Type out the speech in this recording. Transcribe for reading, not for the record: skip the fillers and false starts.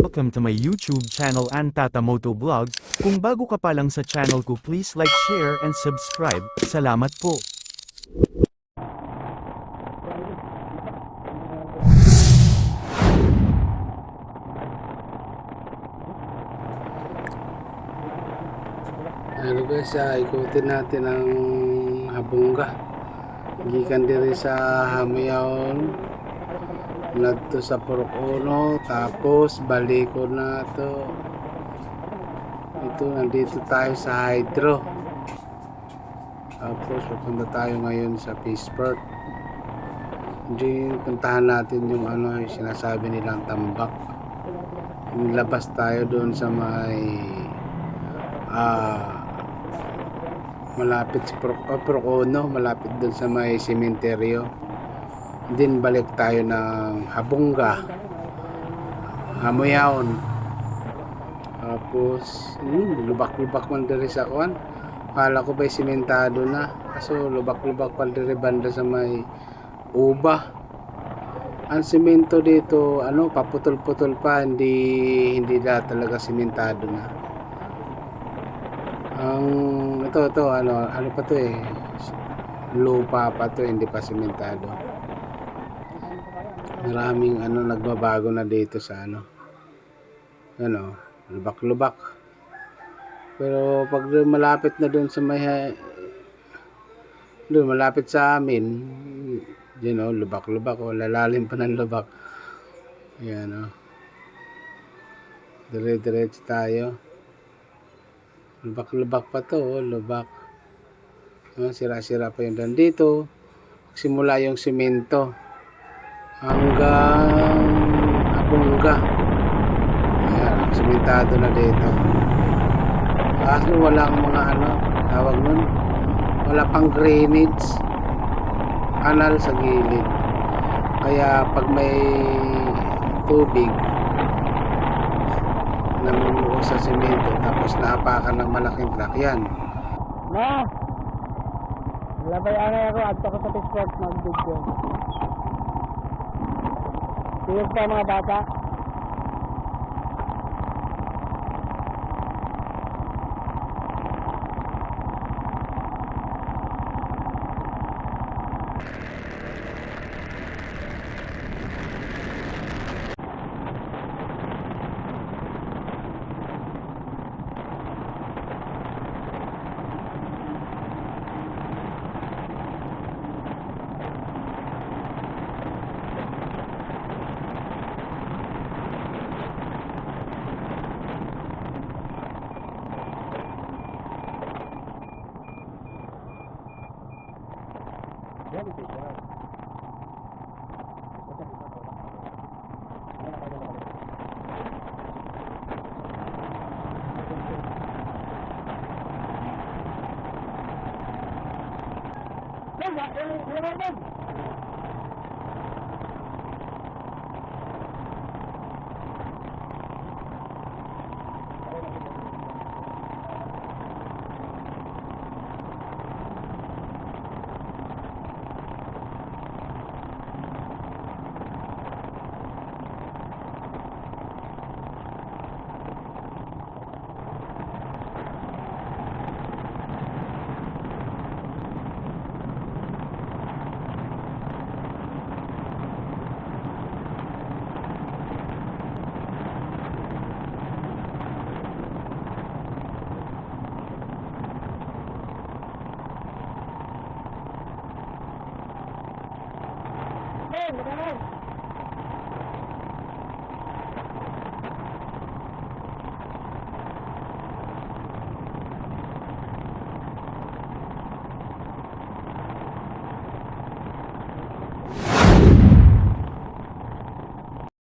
Welcome to my YouTube channel Antata Moto Vlogs. Kung bago ka pa lang sa channel ko, please like, share, and subscribe. Salamat po. Ano guys, ikutin natin ang Habungga. Gikan diri sa Hamayaon nadto sa Purok Uno, tapos balik ko na to. Ito, nandito tayo sa Hydro. Tapos pupunta tayo ngayon sa Peaceport. Diyan puntahan natin yung yung sinasabi nilang tambak. Nilabas tayo doon sa may malapit sa Purok Uno, malapit doon sa may sementeryo. Din balik tayo ng Habungga, Hamayaon. Tapos lubak-lubak man diri sa kuan. Kala ko ba'y simentado na, kaso lubak-lubak pa diri banda sa may uba. Ang semento dito paputol-putol pa, hindi na talaga simentado na. Ang ito ano pa to lupa pa to, hindi pa simentado. Maraming nagbabago na dito sa lubak-lubak. Pero pag malapit na doon sa may doon malapit sa amin, lubak-lubak, lalalim pa ng lubak. Ayan dire-diretso tayo. Lubak-lubak pa to, lubak. Sira-sira pa yun doon. Dito simula yung simento hanggang Habungga. Ayan, simentado na dito. Kaso walang mga tawag nun, wala pang drainage kanal sa gilid. Kaya pag may tubig namumuo sa simento, tapos naapakan ng malaking truck, yan. Labay ako, adto ko sa Peaceport mag-video. Tingin pa mga bata. Hey,